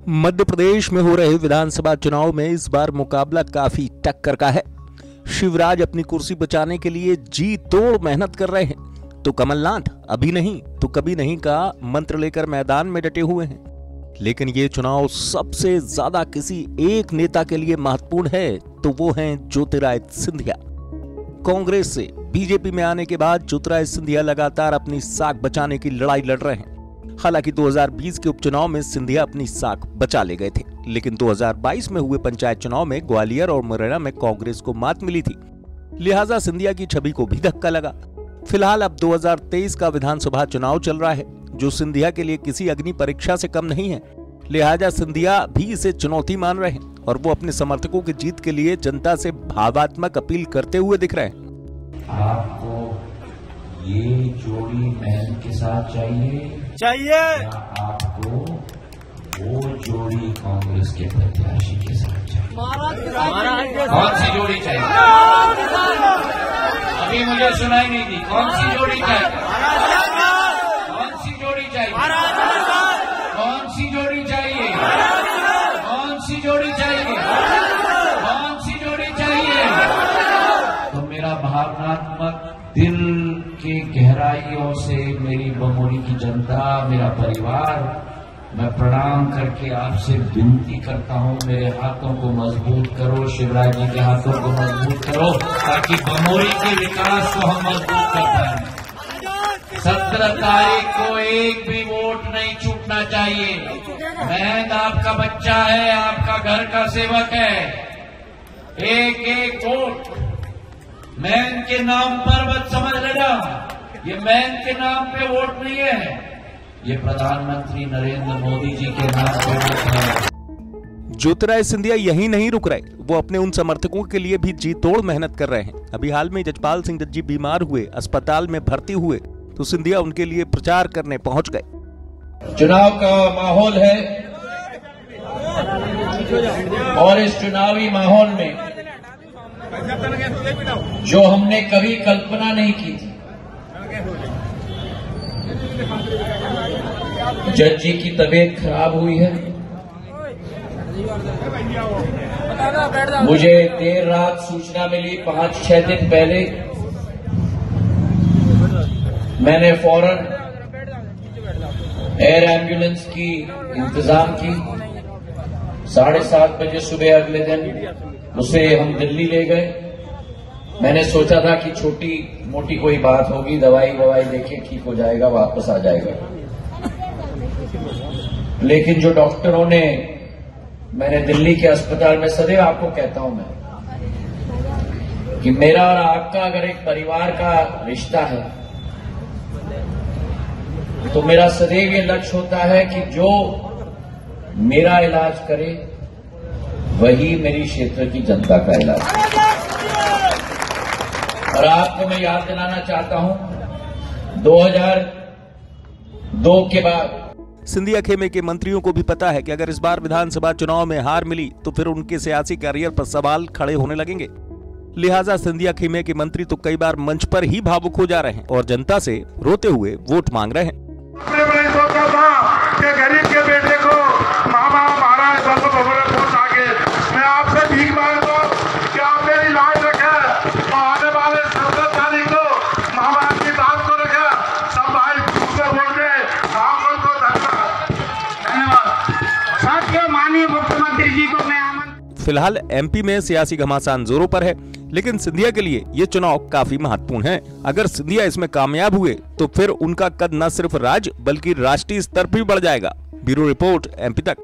मध्य प्रदेश में हो रहे विधानसभा चुनाव में इस बार मुकाबला काफी टक्कर का है। शिवराज अपनी कुर्सी बचाने के लिए जी तोड़ मेहनत कर रहे हैं, तो कमलनाथ अभी नहीं तो कभी नहीं का मंत्र लेकर मैदान में डटे हुए हैं। लेकिन ये चुनाव सबसे ज्यादा किसी एक नेता के लिए महत्वपूर्ण है, तो वो हैं ज्योतिरादित्य सिंधिया। कांग्रेस से बीजेपी में आने के बाद ज्योतिरादित्य सिंधिया लगातार अपनी साख बचाने की लड़ाई लड़ रहे हैं। हालांकि 2020 के उपचुनाव में सिंधिया अपनी साख बचा ले गए थे, लेकिन 2022 में हुए पंचायत चुनाव में ग्वालियर और मुरैना में कांग्रेस को मात मिली थी, लिहाजा सिंधिया की छवि को भी धक्का लगा। फिलहाल अब 2023 का विधानसभा चुनाव चल रहा है, जो सिंधिया के लिए किसी अग्नि परीक्षा से कम नहीं है। लिहाजा सिंधिया भी इसे चुनौती मान रहे हैं और वो अपने समर्थकों की जीत के लिए जनता से भावात्मक अपील करते हुए दिख रहे हैं। आपको ये जोड़ी महल के साथ चाहिए या आपको वो जोड़ी कांग्रेस के प्रत्याशी के साथ चाहिए? कौन सी जोड़ी चाहिए? अभी मुझे सुनाई नहीं दी। कौन सी जोड़ी चाहिए? कौन सी जोड़ी चाहिए? कौन सी जोड़ी चाहिए? कौन सी जोड़ी चाहिए? कौन सी जोड़ी चाहिए? तो मेरा भावनात्मक दिल की गहराइयों से मेरी बमोरी की जनता, मेरा परिवार, मैं प्रणाम करके आपसे विनती करता हूं, मेरे हाथों को मजबूत करो, शिवराज जी के हाथों को मजबूत करो, ताकि बमोरी के विकास को हम मजबूत कर पाए। 17 तारीख को एक भी वोट नहीं छूटना चाहिए। महंत आपका बच्चा है, आपका घर का सेवक है। एक एक वोट महंत के नाम पर मत समझ लेना। ये महंत के नाम पे वोट नहीं है, ये प्रधानमंत्री नरेंद्र मोदी जी के नाम पे वोट है। ज्योतिरादित्य सिंधिया यही नहीं रुक रहे, वो अपने उन समर्थकों के लिए भी जी तोड़ मेहनत कर रहे हैं। अभी हाल में जजपाल सिंह जज्जी बीमार हुए, अस्पताल में भर्ती हुए, तो सिंधिया उनके लिए प्रचार करने पहुंच गए। चुनाव का माहौल है और इस चुनावी माहौल में जो हमने कभी कल्पना नहीं की थी, जज जी की तबीयत खराब हुई है। मुझे देर रात सूचना मिली, 5-6 दिन पहले मैंने फौरन एयर एम्बुलेंस की इंतजाम की। 7:30 बजे सुबह अगले दिन उसे हम दिल्ली ले गए। मैंने सोचा था कि छोटी मोटी कोई बात होगी, दवाई देके ठीक हो जाएगा, वापस आ जाएगा। लेकिन जो डॉक्टरों ने, मैंने दिल्ली के अस्पताल में सदैव आपको कहता हूं मैं कि मेरा और आपका अगर एक परिवार का रिश्ता है, तो मेरा सदैव ये लक्ष्य होता है कि जो मेरा इलाज करे वही मेरी क्षेत्र की जनता का इलाज करे। और आपको मैं याद दिलाना चाहता हूं, 2002 के बाद सिंधिया खेमे के मंत्रियों को भी पता है कि अगर इस बार विधानसभा चुनाव में हार मिली तो फिर उनके सियासी कैरियर पर सवाल खड़े होने लगेंगे। लिहाजा सिंधिया खेमे के मंत्री तो कई बार मंच पर ही भावुक हो जा रहे हैं और जनता से रोते हुए वोट मांग रहे हैं। सोचा था कि गरीब के बेटे को मामा मारा है, वोट आगे मैं आपसे भीख मांगता हूं कि आप मेरी लाज रखे और आने वाले 17 तारीख को मामा की बात को रखे। सब भाई वोट दे, आपको धन्यवाद। साथियों, माननीय मुख्यमंत्री जी को मैं फिलहाल एमपी में सियासी घमासान जोरों पर है, लेकिन सिंधिया के लिए ये चुनाव काफी महत्वपूर्ण है। अगर सिंधिया इसमें कामयाब हुए तो फिर उनका कद न सिर्फ राज्य बल्कि राष्ट्रीय स्तर पर भी बढ़ जाएगा। ब्यूरो रिपोर्ट, एमपी तक।